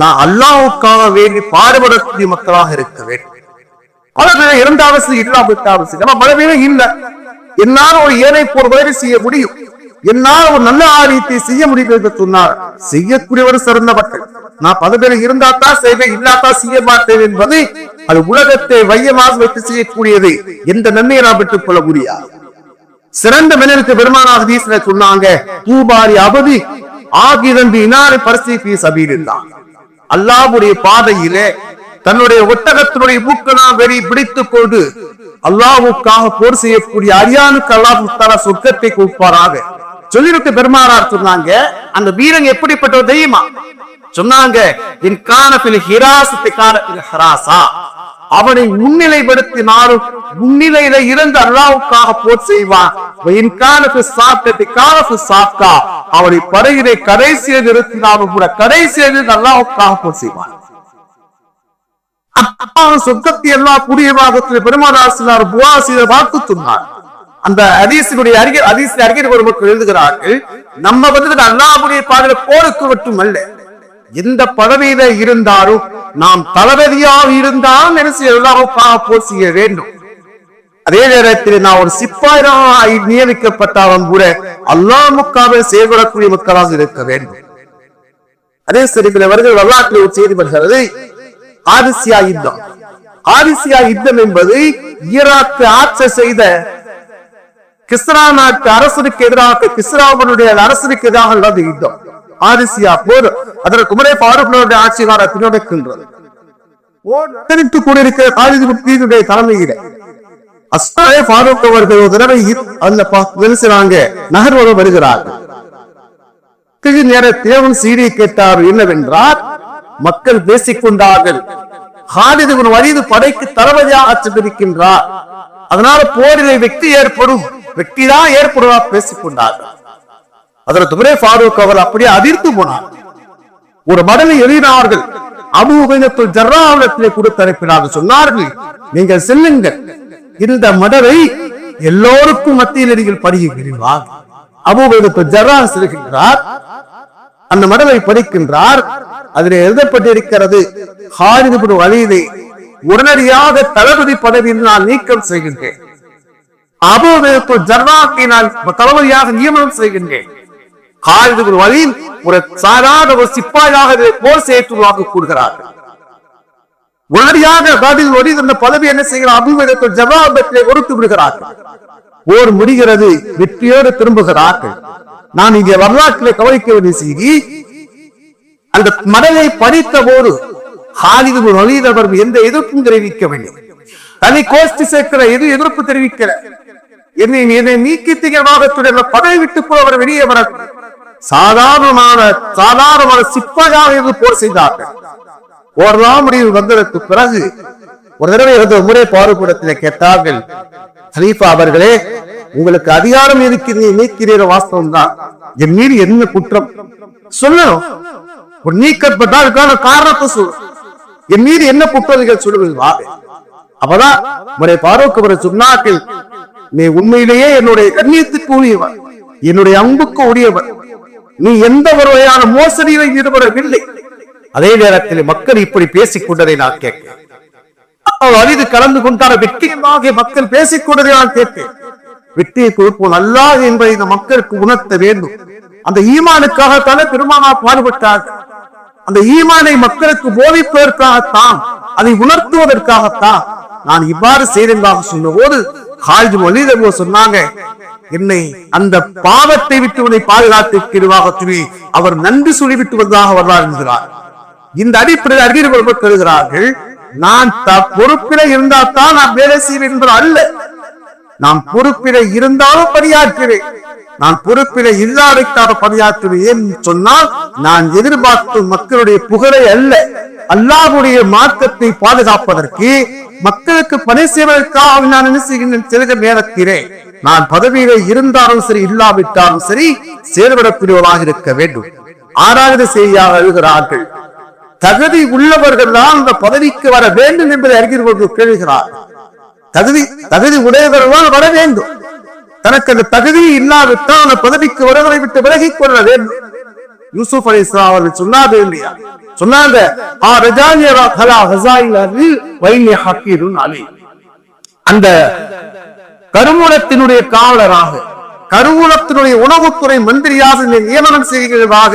நான் அல்லாஹ்வுக்காக வேண்டி பாடுபடக்கூடிய மக்களாக இருக்க வேண்டும். பதவியில இருந்தாலும் இல்லாவிட்டாலும் நம்ம பதவியில இல்லை, என்னால் ஒரு ஏழை போர் உதவி செய்ய முடியும், என்னால் ஒரு நல்ல ஆரியத்தை செய்ய முடியும் என்று சொன்னார். செய்யக்கூடியவர் சிறந்தவர்கள். நான் பதவியில இருந்தாத்தான் செய்வேன், இல்லாதான் செய்ய மாட்டேன் என்பது அது உலகத்தை மையமாக வைத்து செய்யக்கூடியது. எந்த நன்மையை நாம் பெற்றுக் கொள்ள முடியாது. சிறந்த மனிதனுக்கு பெருமானார் ஹதீஸ்ல சொன்னாங்க, தூபாரி அபதி ஆகிதன் இனாரை பரிசீபி சபீலில்லாஹ், அல்லாஹ்வுடைய பாதையிலே தன்னுடைய ஒட்டகத்தினுடைய மூக்கனா வெறி பிடித்துக் கொண்டு அல்லாஹ்வுக்காக போர் செய்யக்கூடிய அரியானுக்கு அல்லாஹ் தஆலா சொர்க்கத்தை கொடுப்பாராக சொல்லிவிட்டு பெருமானார் சொன்னாங்க. அந்த வீரன் எப்படிப்பட்டவர் தெரியுமா? சொன்னாங்க, அவனை முன்னிலைப்படுத்தினாலும் முன்னிலையில இருந்து அல்லாஹ்வுக்காக போர் செய்வான். அவனை படையிலே கடைசியில் நிறுத்தினாலும் கூட கடைசியில் அல்லாஹ்வுக்காக போர் செய்வான். சொர்க்கத்தை எல்லாம் புதியமாக பெருமானார் புவாசியை பார்த்து சொன்னார். அந்த ஹதீஸினுடைய அறிஞர் ஒரு மக்கள் எழுதுகிறார்கள், நம்ம அல்லாஹ்வுடைய பாதையில போருக்கு மட்டும் அல்ல, எந்த பதவியில இருந்தாலும் நாம் தளபதியாக இருந்தாலும் அல்லாஹ்வுக்காக போர் செய்ய வேண்டும். அதே நேரத்தில் நான் ஒரு சிப்பாயாக நியமிக்கப்பட்டாலும் கூட அல்லாஹ்வுக்காக செயல்படக்கூடிய மக்களாக இருக்க வேண்டும். அதே சரிவில் அவர்கள் வரலாற்றில் ஒரு செய்தி வருகிறது. ஆதிசியா யுத்தம். ஆதிசியா யுத்தம் என்பது ஈராக்கு ஆட்சி செய்த கிஸ்ரா நாட்டு அரசனுக்கு எதிராக கிஸ்ராவுடைய அரசனுக்கு எதிராக நடந்த யுத்தம் ஆதிசியா போர். அதற்கு உமரே ஃபாரூக் ஆட்சி காலத்தில் நடக்கின்றது. கூடியிருக்கிற காலிதுடைய தலைமையில அஸ்ஸாலே ஃபாரூக் அவர்கள் ஒரு தடவை நகர்வரம் வருகிறார்கள். நேரத்தில் சீடி கேட்டார் என்னவென்றால், மக்கள் பேசிக் கொண்டார்கள், காலிது இப்னு வலீத் படைக்கு தளபதியாக ஆட்சியிருக்கின்றார், அதனால போரிலே வெற்றி ஏற்படும், வெற்றிதான் ஏற்படுவா பேசிக் கொண்டார்கள். அதற்கு உமரே ஃபாரூக் அவர் அப்படியே அதிர்ந்து போனார். ஒரு மடலை எழுதினார்கள். அபூ உபைதத்துல் ஜர்ராஹ்விடத்திலே கொடுத்து அனுப்பினார்கள். சொன்னார்கள், நீங்கள் செல்லுங்கள், இந்த மடலை எல்லோருக்கும் மத்தியில் நீங்கள் படிக்கிறீர்களா? அபூ உபைதத்துல் ஜர்ராஹ் செல்கின்றார், அந்த மடலை படிக்கின்றார். அதில் எழுதப்பட்டிருக்கிறது, காலித் இப்னு வலீதை உடனடியாக தளபதி பதவியில் நான் நீக்கம் செய்கின்றேன், அபூ உபைதத்துல் ஜர்ராஹை நான் தளபதியாக நியமனம் செய்கின்றேன். காலித் இப்னு வலீத் ஒரு சாதாரண ஒரு சிப்பாயாக போர் செய்யத்துள்ளாக கூறுகிறார்கள். உடனடியாக காலித் வலீத் அந்த பதவி என்ன செய்கிறார்? அபூ உபைதத்துல் ஜர்ராஹிடத்திலே கொடுத்து விடுகிறார்கள். போர் முடிகிறது, வெற்றியோடு திரும்புகிறார்கள். நான் இங்கே வரலாற்றிலே கவனிக்க வேண்டிய செய்தி, அந்த மடலை படித்த போது காலித் இப்னு வலீத் அவர்கள் எந்த எதிர்ப்பும் தெரிவிக்கவில்லை. தனி கோஷ்டி சேர்க்கிற எதிர்ப்பு தெரிவிக்கிற என்னை நீக்கி திகழ்வாக பதவி விட்டு அவர் வெளியே வர சாதாரணமான சிப்பாயாக இருந்து போர் செய்தார்கள். ஓரலாம் முடிவு வந்ததற்கு பிறகு ஒரு தடவை இருந்த முறை பாறுபடத்திலே கேட்டார்கள், ஹலீஃபா அவர்களே, உங்களுக்கு அதிகாரம் நீக்கிறீர வாஸ்தவம் தான், என் மீது என்ன குற்றம் சொல்லணும், நீக்கப்பட்டால் காரணத்தை சொல்லு, என் மீது என்ன குற்றங்கள் சொல்லுவா? அப்பதான் முறை பாரூக் அவர் சொன்னார்கள், நீ உண்மையிலேயே என்னுடைய கண்ணியத்துக்கு உரியவர், என்னுடைய அன்புக்கு உரியவர், நீ எந்த ஒரு வகையான மோசடியில ஈடுபடவில்லை. அதே நேரத்தில் மக்கள் இப்படி பேசிக் கொண்டதை நான் கேட்கிறேன். அழிது கலந்து கொண்டார வெற்றியமாக மக்கள் பேசிக் கொண்டதை நான் கேட்பேன். வெற்றியை கொடுப்போம் அல்லாஹ் என்பதை இந்த மக்களுக்கு உணர்த்த வேண்டும். அந்த ஈமானுக்காகத்தானே பெருமானார் பாடுபட்டார்கள். அந்த ஈமானை மக்களுக்கு போதிப்பதற்காகத்தான், அதை உணர்த்துவதற்காகத்தான் நான் இவ்வாறு செய்ததாக சொன்ன போது காலித் இப்னு வலீத் சொன்னாங்க, என்னை அந்த பாவத்தை விட்டு உன்னை பாதுகாத்து அவர் நன்றி சொல்லிவிட்டு வந்ததாக வரலாறு என்கிறார். இந்த அடிப்படையில் அறிஞர்கள் கருதுகிறார்கள், நான் பொறுப்பில இருந்தால் தான் நான் வேலை செய்வேன் என்பது அல்ல, நான் பொறுப்பில இருந்தாலும் பணியாற்றுவேன், நான் பொறுப்பில இல்லாவிட்டாக பணியாற்றுவேன். ஏன் சொன்னால், நான் எதிர்பார்க்கும் மக்களுடைய புகழை அல்ல, அல்லாஹ்வுடைய மார்க்கத்தை பாதுகாப்பதற்கு மக்களுக்கு பணி செய்வதற்காக நான் என்ன செய்கின்றேன்? சில நேரத்திலே நான் பதவியில இருந்தாலும் சரி இல்லாவிட்டாலும் சரி செயல்படக்கூடியவராக இருக்க வேண்டும். ஆறாவது செய்தியாக எழுதுகிறார்கள், தகுதி உள்ளவர்கள் தான் அந்த பதவிக்கு வர வேண்டும் என்பதை அறிஞர்கள் கேள்விகிறார். தகுதி உடையவர்கள் வர வேண்டும். தனக்கு அந்த தகுதி இல்லாவிட்டால் அந்த பதவிக்கு வருவதை விட்டு விலகிக் கொள்ள வேண்டும். யூசுப் அலைஹிஸ்ஸலாம் அவர்கள் சொன்னார்கள் இல்லையா? சொன்னாங்க, அந்த கருவூலத்தினுடைய காவலராக, கருவூலத்தினுடைய உணவுத்துறை மந்திரியாக நியமனம் செய்கிறதாக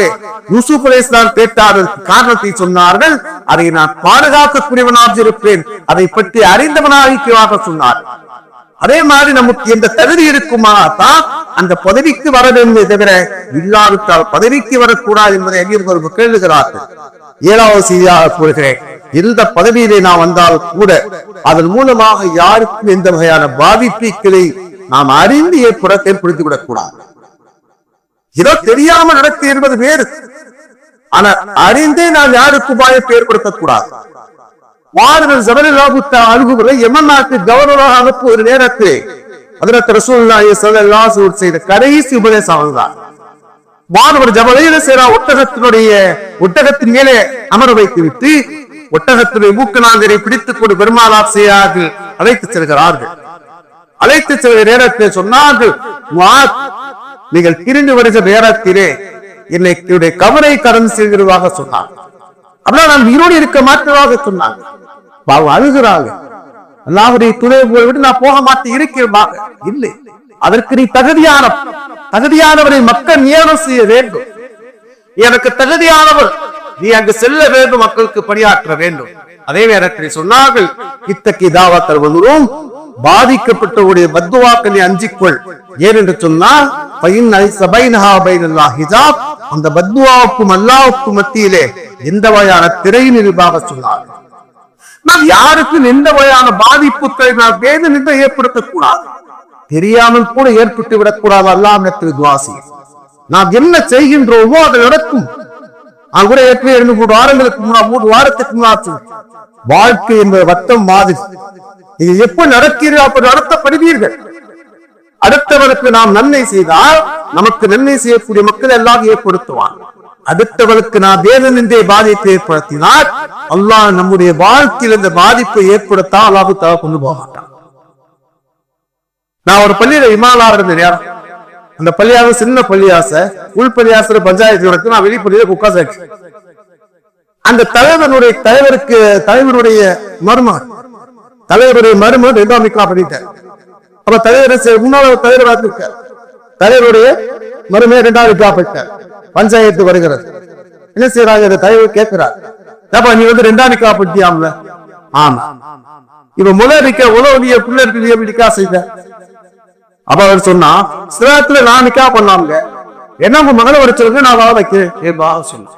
யூசுப் அலைஹிஸ்ஸலாம் கேட்டார்கள். காரணத்தை சொன்னார்கள், அதை நான் பாதுகாக்கக்கூடியவனாக இருப்பேன், அதை பற்றி அறிந்தவனாக சொன்னார். அதே மாதிரி நமக்கு எந்த தகுதி இருக்குமானால் அந்த பதவிக்கு வர வேண்டும், தவிர இல்லாவிட்டால் பதவிக்கு வரக்கூடாது என்பதை அறிஞர்கள் கேளுகிறார்கள். ஏழாவது செய்தியாக கூறுகிறேன், எந்த பதவியிலே நாம் வந்தால் கூட அதன் மூலமாக யாருக்கும் எந்த வகையான பாதிப்புகளை நாம் அறிந்து ஏற்படுத்திக் விடக் கூடாது. ஏதோ தெரியாம நடக்கு என்பது வேறு. ஆனா அறிந்தே நாம் யாருக்கும் பாதிப்பு ஏற்படுத்தக்கூடாது. வாருங்கள் ஜபரலாபுத்தா அழுகுவதை யமன் நாட்டு கவர்னராக அனுப்பும் ஒரு நேரத்தில் ஹஜ்ரத் ரசூலுல்லாஹி ஸல்லல்லாஹு அலைஹி வஸல்லம் செய்த கடைசி உபதேசம் அதுதான். மாணவர் ஜபலையில சேரா ஒட்டகத்தின் மேலே அமர வைத்து விட்டு ஒட்டகத்துடைய மூக்கநாதரை பிடித்துக் கொண்டு பெருமானார் செய்யாது அழைத்து செல்கிறார்கள். அழைத்து செல்கிற நேரத்தில் சொன்னார்கள், நீங்கள் திரிந்து வருகிற நேரத்திலே என்னை கவரை கடந்து செல்கிறதாக சொன்னாங்க. அப்படின்னா நான் உயிரோடு இருக்க மாற்றதாக சொன்னாங்க. அழுகிறாங்க. அல்லாஹ்வுடைய துணை விட்டு நான் போக மாட்டேன் இருக்கிறாங்க. இல்லை, அதற்கு நீ தகுதியானவரை மக்கள் நியமனம் செய்ய வேண்டும். எனக்கு தகுதியானவர், நீ அங்கு செல்ல வேண்டும், மக்களுக்கு பணியாற்ற வேண்டும். அதே நேரத்தில் சொன்னார்கள், இத்தகைய தாவத்தல் வந்தரும் பாதிக்கப்பட்டவருடைய பத்துவாக்கள் நீ அஞ்சிக்கொள். ஏனென்று சொன்னால் அந்த பத்துவாவுக்கும் அல்லாஹ்வுக்கும் மத்தியிலே எந்த வகையான திரையின் நிர்வாக சொன்னார்கள். நாம் யாருக்கும் எந்த வகையான பாதிப்புகளை நாம் வேதனை ஏற்படுத்தக்கூடாது, தெரியாமல் கூட ஏற்பட்டு விடக்கூடாது. அல்லாஹ்விடத்தில் துஆ செய்ய நாம் என்ன செய்கின்றோமோ அது நடக்கும். நான் கூட 2 வாரங்களுக்கு முன்னாடி 3 வாரத்துக்கு முன்னாடி வாழ்க்கை என்பது வட்டம் மாதிரி. நீங்க எப்ப நடக்கிறீர்கள் அப்ப நடத்தப்படுவீர்கள். அடுத்தவருக்கு நாம் நன்மை செய்தால் நமக்கு நன்மை செய்யக்கூடிய மக்கள் எல்லாம் ஏற்படுத்துவான். அடுத்தவருக்கு நாம் வேதனின்றே பாதிப்பை ஏற்படுத்தினால் அல்லாஹ் நம்முடைய வாழ்க்கையில் இந்த பாதிப்பை ஏற்படுத்தா அல்லாஹ் தஆலா கொண்டு போக மாட்டான். நான் ஒரு பள்ளியில இமாலா இருந்த நேரம், அந்த பள்ளியாக சின்ன பள்ளியாச உள் பள்ளியாசர் பஞ்சாயத்து நடத்தி நான் வெளிப்பள்ளியில உட்கார்ந்து அந்த தலைவருடைய மருமகன் 2ஆம் நிக்கா பண்ணிட்டார். அப்ப முன்னாள் தலைவர் தலைவருடைய மருமகன் 2ஆம் நிக்கா பண்ணிட்டார். பஞ்சாயத்து வருகிறது. என்ன செய்யறாங்க, தலைவர் கேட்கிறார், நீ 2ஆம் நிக்கா பண்ணிட்டியாம்ல? ஆமா. இப்ப முதல் நிக்க உலகிய பிள்ளைக்கு நிக்கா செய்த. அப்ப அவர் சொன்னா, சிலத்துல நான் நிக்கா பண்ணாங்க, என்ன உங்க மகளை வர சொல்லுங்க, நான் வர வைக்கிறேன் சொன்ன.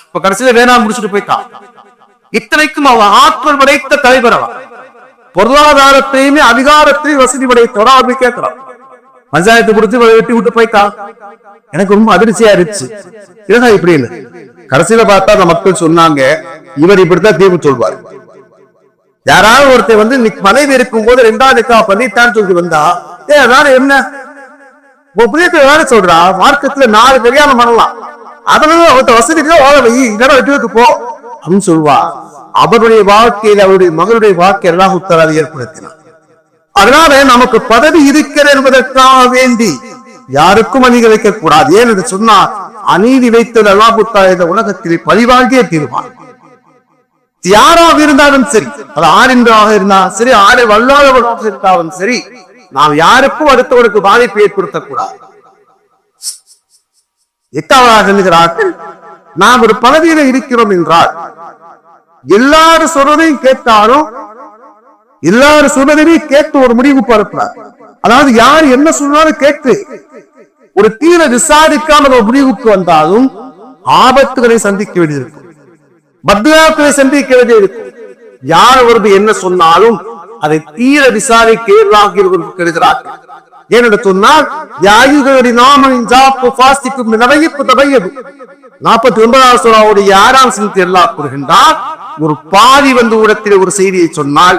இப்ப கடைசியில வேணாம் முடிச்சுட்டு போயிட்டான். இத்தனைக்கும் அவன் ஆற்றல் படைத்த தலைவர், அவன் பொருளாதாரத்தையுமே அதிகாரத்தையும் வசதி படைத்தவரா அப்படி கேட்கிறான். பஞ்சாயத்து முடிச்சு வெட்டி விட்டு போயிட்டான். எனக்கு ரொம்ப அதிர்ச்சியா இருந்துச்சு, இதுதான் இப்படின்னு. கடைசியில பார்த்தா அந்த மக்கள் சொன்னாங்க, இவர் இப்படித்தான் தீர்வு சொல்வார். யாராவது ஒருத்தர் மனைவி இருக்கும் போது 2ஆம் நிக்கா பண்ணிட்டான்னு சொல்லி வந்தா, அதனால என்ன வேலை சொல்றா, மார்க்கத்துல 4 கல்யாணம் பண்ணலாம், அதனால அவர்கிட்ட வசதி இதெல்லாம் வெட்டி போ அப்படின்னு சொல்லுவா. அவருடைய வாழ்க்கையில் அவருடைய மகளுடைய வாழ்க்கை அல்லாஹ் தஆலா ஏற்படுத்தினார். அதனால நமக்கு பதவி இருக்கிறது என்பதற்காக வேண்டி யாருக்கும் அநீதி வைக்க கூடாது. ஏன்னு சொன்னா அநீதி வைத்தது அல்லாஹ் தஆலா இந்த உலகத்திலே பழிவாங்கியே தீர்வான். யாராக இருந்தாலும் சரி, அது ஆணின்றாக இருந்தாலும் சரி, ஆணை வல்லாதவராக இருந்தாலும் சரி, நாம் யாருக்கும் அடுத்தவருக்கு பாதிப்பு ஏற்படுத்தக்கூடாது. 8வது சொல்லுகிறார்கள், நாம் ஒரு பதவியில இருக்கிறோம் என்றால் எல்லாரும் சொல்றதையும் கேட்டாலும் எல்லாரும் சொல்றதையும் கேட்டு ஒரு முடிவு பரப்புறார். அதாவது யார் என்ன சொன்னாலும் கேட்டு ஒரு தீர விசாரிக்காமல் ஒரு முடிவுக்கு வந்தாலும் ஆபத்துகளை சந்திக்க வேண்டியிருக்கும், பத்லாக்களை சந்திக்க வேண்டியிருக்கும். யார் ஒருவர் என்ன சொன்னாலும் அதை தீர விசாரிக்க இருக்கிறார்கள். ஏனென்று சொன்னால் 49வது சூராவுடைய 6ஆம் வசனத்தில் அல்லாஹ் கூறுகின்றார், ஒரு பாவி இடத்தில் ஒரு செய்தியை சொன்னால்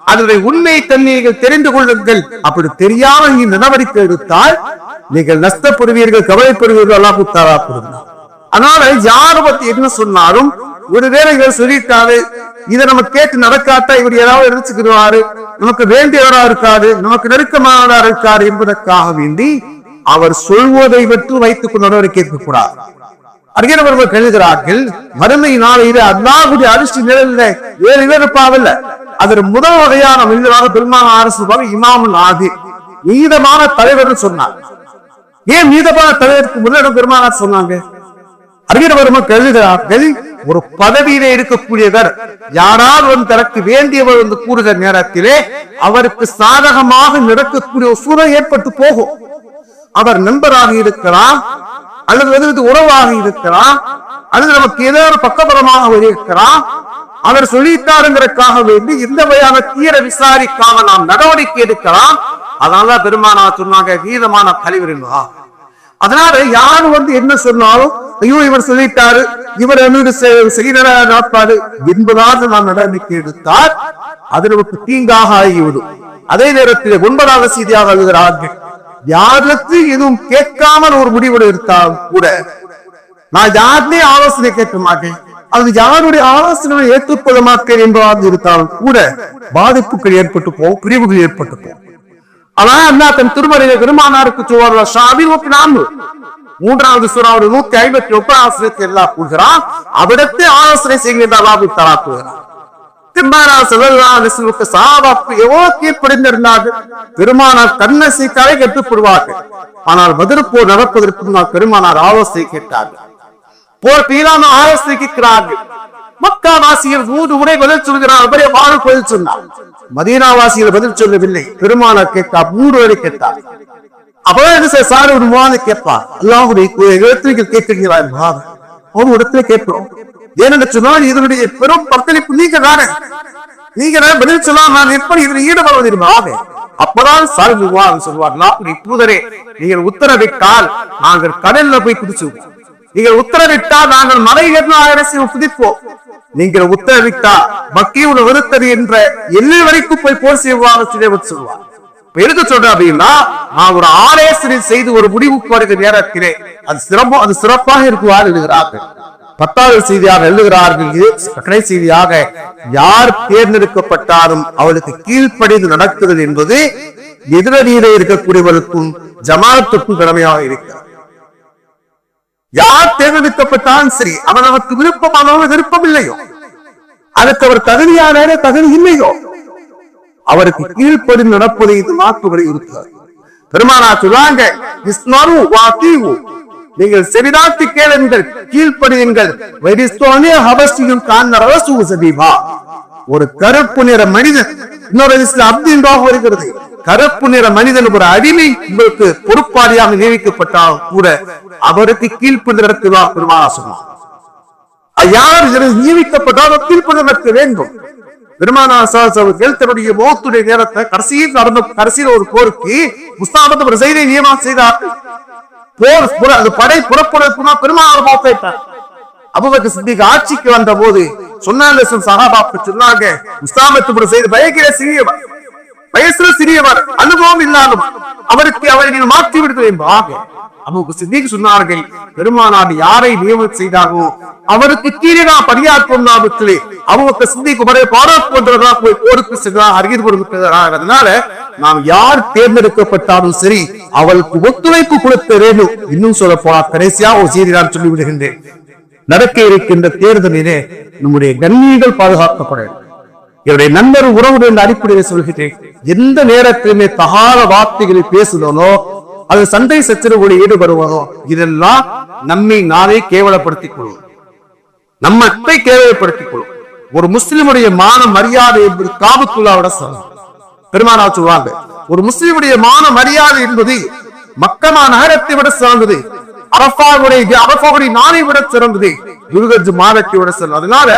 அதனுடைய உண்மை தன்மைகள் தெரிந்து கொள்ளுங்கள். அப்படி தெரியாமல் நீ நடவடிக்கை எடுத்தால் நீங்கள் நஷ்டப்படுவீர்கள், கவலைப்படுவீர்கள். அல்லாஹ் தஆலா கூறுகிறார். அதனால யாரை பத்தி என்ன சொன்னாலும் ஒருவேளை இவர் சொல்லிட்டாரு, இதை நம்ம கேட்டு நடக்காட்டா இவர் ஏதாவது நினைச்சுக்கிறாரு, நமக்கு வேண்டியவரா இருக்காது, நமக்கு நெருக்கமானவரா இருக்காரு என்பதற்காக வேண்டி அவர் சொல்வதை மட்டும் வைத்துக் கொண்டு நடவடிக்கை இருக்கக்கூடாது. அறிஞர்கள் கருதுகிறார்கள், மறுமை நாளையில அல்லாஹ்வுடைய அரிசி நிழல்ல வேறு வேறு இருப்பாவில்லை. அதற்கு முதல் வகையான மனிதராக பெருமானார் அரசு இமாமுல் ஆதி நீதமான தலைவர் சொன்னார். ஏன் நீதமான தலைவருக்கு முதலிடம் பெருமானார் சொன்னாங்க? அறிஞர்கள் கருதுகிறார்கள், ஒரு பதவியிலே இருக்கக்கூடியவர் யாரால் தனக்கு வேண்டியவர் என்று கூறுகிற நேரத்திலே அவருக்கு சாதகமாக நடக்கக்கூடிய ஒரு சூழல் ஏற்பட்டு போகும். அவர் நண்பராக இருக்கலாம், அல்லது உறவாக இருக்கலாம், அல்லது நமக்கு ஏதாவது பக்கபலமாக இருக்கலாம். அவர் சொல்லித்தாருங்கிறதுக்காக வேண்டி இந்த வகையான தீர விசாரிக்காம நாம் நடவடிக்கை எடுக்கலாம். அதனால பெருமானா சொன்னாங்க வீதமான தலைவர் என்பதா. அதனால யாரு என்ன சொன்னாலும் ஐயோ இவர் சொல்லிட்டாரு, இவர் செய்யறாரு என்பதாக நாம் நடவடிக்கை எடுத்தால் அது நமக்கு தீங்காக ஆகிவிடும். அதே நேரத்தில் 9வது செய்தியாக எழுதுகிறார்கள், யாருக்கு எதுவும் கேட்காமல் ஒரு முடிவு எடுத்தால் கூட நான் யாருமே ஆலோசனை கேட்க மாட்டேன், அது யாருடைய ஆலோசனை ஏற்றுக்கொள்ள மாட்டேன் என்பதாக இருந்தாலும் கூட பாதிப்புகள் ஏற்பட்டு போகும், பிரிவுகள் ஏற்பட்டு போகும். ஆனா அண்ணா தன் திருமறையில பெருமானாருக்கு சொல்வார்கள் 3வது சூறாவுடைய 151 எல்லாம் கூறுகிறான், அவிடத்தை ஆலோசனை செய்கின்ற அல்லாஹ் தஆலா கூறுகிறார். எவ்வளவு கீழ்ப்படிந்திருந்தார்கள். பெருமானார் கண்ணசைக்காக கட்டுப்படுவார்கள். ஆனால் பதில் போர் நடப்பதற்கு பெருமானார் ஆலோசனை கேட்டார்கள். போர் தீராம ஆலோசனை கேட்கிறார்கள். மக்கா வாசிகள் 3 முறை பதில் சொல்கிறார், பதில் சொன்னார். மதீனா வாசிகள் பதில் சொல்லவில்லை. பெருமானார் கேட்டார், 3 முறை கேட்டார். அப்பதான் கேட்பார், அல்லாஹ்வுடைய கேட்கிறீங்களா? ஒரு இடத்துல கேட்கிறோம். ஏனென்று சொன்னால் இதனுடைய பெரும் பங்களிப்பு நீங்க தானே, நீங்க பதில் சொல்லலாம், நான் எப்படி இதில் ஈடுபடுவதில்லை. அப்பதான் சொல்வார், தூதரே நீங்கள் உத்தரவிட்டால் நாங்கள் கடல்ல போய் குதிச்சுவோம், நீங்கள் உத்தரவிட்டால் நாங்கள் மலை குதிப்போம், நீங்கள் உத்தரவிட்டால் மக்கியோட வருத்தது என்ற எல்லை வரைக்கும் போய் போர் செய்வாங்க சொல்வார். எதுக்கு சொல்ற அப்படின்னா, நான் ஒரு ஆலோசனை செய்து ஒரு முடிவுக்கு வருகிற நேரத்திலே அது சிறப்பாக இருக்குவார் எழுதுகிறார்கள். 10வது செய்தியாக எழுதுகிறார்கள், கடைசி செய்தியாக யார் தேர்ந்தெடுக்கப்பட்டாலும் அவளுக்கு கீழ்ப்படிந்து நடக்கிறது என்பது எதிரணியிலே இருக்கக்கூடியவர்களுக்கும் ஜமாத்துக்கும் கடமையாக இருக்கிறார். யார் தேர்ந்தெடுக்கப்பட்டாலும் சரி, அவன் நமக்கு விருப்பமானவங்க விருப்பம் இல்லையோ, அதுக்கு அவர் தகுதியான தகுதி இல்லையோ, அவருக்கு கீழ்ப்படிந்து நடப்பதை இது மாற்றுவதை இருக்கிறார். பெருமானா சொல்றாங்க, நீங்கள் செவிதாத்தி கேளுங்கள், கீழ்ப்படியுங்கள். ஒரு கருப்பு நிற மனிதன், இன்னொரு அப்தின்பாக வருகிறது, கருப்பு நிற மனிதன் ஒரு அடிமை உங்களுக்கு பொறுப்பாளியாக நியமிக்கப்பட்டாலும் கூட அவருக்கு கீழ்ப்படிந்து நடத்துவா பெருமானா சொன்னார். யார் நியமிக்கப்பட்டாலும் கீழ்ப்படிந்து நடத்த வேண்டும். பெருமானா தன்னுடைய மௌத்துடைய நேரத்தை கடைசியில் ஒரு போருக்கு முஸ்தாபத் செய்தியை நியமனம் செய்தார். படை புறப்படுவதற்கு பெருமானார் மௌத்தாயிட்டார். அபூபக்கர் சித்திக் ஆட்சிக்கு வந்த போது சொன்னாங்க, சஹாபாக்கள் சொன்னாங்க, முஸ்தாபத் செய்து வயசுல சிறியவர், அனுபவம் இல்லாதவர், அவருக்கு அவரை மாற்றி விடுகிறேன். அபூபக்கர் சித்திக் சொன்னார்கள், பெருமானார் யாரை நியமனம் செய்தார்களோ அவருக்கு கீழே பணியாற்றும் நாமத்திலே அபூபக்கர் சித்திக் பாராட்டுவதாக போய் போருக்கு சென்றார், அறிஞர் கொடுக்கிறார். அதனால நாம் யார் தேர்ந்தெடுக்கப்பட்டாலும் சரி அவளுக்கு ஒத்துழைப்பு கொடுக்க வேண்டும். இன்னும் சொல்ல போனா கடைசியா ஒரு செய்தி நான் சொல்லி விடுகின்றேன். நடக்க இருக்கின்ற தேர்தலிலே நம்முடைய கண்ணியங்கள் பாதுகாக்கப்பட வேண்டும். என்னுடைய நண்பர் உறவுகள் என்ற அடிப்படையில் சொல்கிறேன், எந்த நேரத்திலுமே தகாத வார்த்தைகளை பேசுதனோ அது சண்டை சச்சரவுகளில் ஈடுபடுவதோ இதெல்லாம் நம்மை நாளை கேவலப்படுத்திக் கொள்வோம், நம்மை கேவலப்படுத்திக் கொள்வோம். ஒரு முஸ்லிமுடைய மான மரியாதை என்பது காபத்துல்லாவோட சமம். பெருமானார் சொல்வாங்க, ஒரு முஸ்லிமுடைய மான மரியாதை என்பது மக்கமா நகரத்தை விட சிறந்தது, அரபாவுடைய நாளை விட சிறந்தது, துல்கஜ் மாதத்தை விட சிறந்தது. அதனால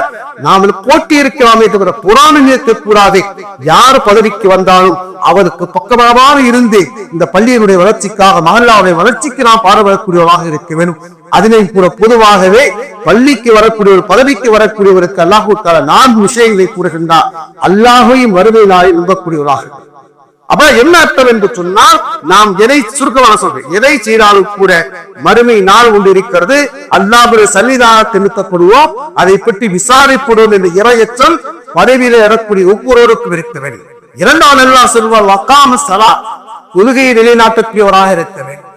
நாம் போட்டி இருக்கலாமே தவிர புறாமை இருக்கக்கூடாது. யார் பதவிக்கு வந்தாலும் அவருக்கு பக்கபலமாக இருந்து இந்த பள்ளியினுடைய வளர்ச்சிக்காக, மஹல்லாவுடைய வளர்ச்சிக்கு நாம் பாடுபடக்கூடியவராக இருக்க வேண்டும். அதனை கூட பொதுவாகவே பள்ளிக்கு வரக்கூடிய ஒரு பதவிக்கு வரக்கூடியவருக்கு அல்லாஹு தஆலா 4 விஷயங்களை கூறுகின்றார். அல்லாஹையும் வறுமை நாளில் நம்பக்கூடியவராக. அப்ப என்ன அர்த்தம் என்று சொன்னால், நாம் எதை சுருக்கமாக சொல்றேன், எதை செய்தாலும் கூட மறுமை நாள் கொண்டு இருக்கிறது, அல்லாஹ்வுடைய சன்னிதானத்தில் நிறுத்தப்படுவோம், அதை பற்றி விசாரிப்படுவோம் என்ற இறையச்சம் பதவியில வரக்கூடிய ஒவ்வொருவருக்கும் இருக்க வேண்டும். 2வது அல்லாஹ் சொல்வார், வகாம ஸலாத், தொழுகையை நிலைநாட்டக்கூடியவராக இருக்க வேண்டும்.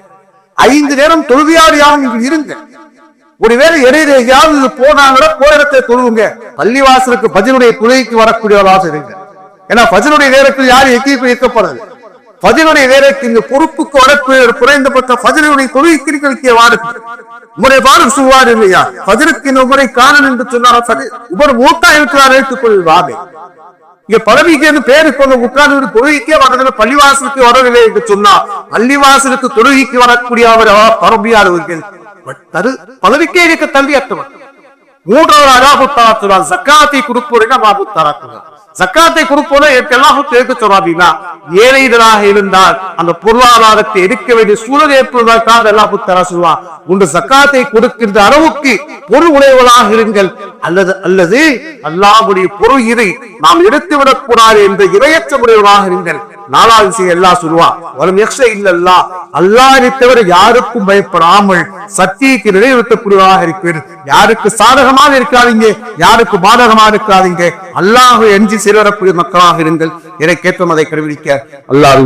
5 நேரம் தொழுகையாளியாக நீங்கள் இருங்க. ஒருவேளை இடையில எங்கேயாவது போனாங்களோ போயிடத்தை தொழுவுங்க. பள்ளிவாசலுக்கு பஜனுடைய தொழுகைக்கு வரக்கூடியவராக இருங்க. ஏன்னா பஜனுடைய நேரத்தில் யாரும் எக்கீப்பு இயக்கப்படாது. பஜனுடைய நேரத்தில் இந்த பொறுப்புக்கு வரக்கூடிய குறைந்தபட்ச பஜனுடைய தொழுகைக்கு வாருங்கள். முறை பாரு சுவார் இல்லையா, பஜனுக்கு இந்த முறை காணன் என்று சொன்னார், ஒவ்வொரு மூத்தா இருக்கிறார் எடுத்துக் கொள்வாங்க. இங்க பதவிக்கு பேரு கொண்டு உட்கார்ந்து தொழுகைக்கே வரதில்லை, பள்ளிவாசலுக்கு வரவில்லை என்று சொன்னா பள்ளிவாசலுக்கு தொழுகைக்கு வரக்கூடிய அவர் பரம்பியாளர்கள் பதவிக்கே இருக்க தள்ளி அர்த்தம். மூன்றாவது அல்லாஹ் தஆலா சொல்றான் ஜக்காத்தை கொடுப்போரே அல்லாஹ் தஆலா ஜக்காத்தை கொடுப்போன எல்லாம் கேட்க சொல்றாதீங்களா ஏழைகளாக இருந்தால் அந்த பொருளாதாரத்தை எடுக்க வேண்டிய சூழல் ஏற்படுவதற்காக அல்லாஹ் தஆலா சொல்வான் உங்க ஜக்காத்தை கொடுக்கின்ற அளவுக்கு பொருள் உடையவளாக இருங்கள் அல்லது அல்லாஹ்வுடைய பொருள் இதை நாம் எடுத்து விடக்கூடாது என்ற இரையற்றமுடையவளாக இருங்கள். நாலாவது விஷயம் எல்லாம் சொல்லுவான் வரும் யக்ஷ இல்லல்லா அல்லாஹ்வை தவிர யாருக்கும் பயப்படாமல் சத்தியத்தை நிறைவேற்றக்கூடியவராக இருக்கிறது. யாருக்கு சாதகமாக இருக்காதீங்க, யாருக்கு பாதகமாக இருக்காதீங்க, அல்லாஹ்வை எஞ்சி சிறரக்கூடிய மக்களாக இருங்கள். என கேட்போம் அதை கடைபிடிக்க அல்லாஹ்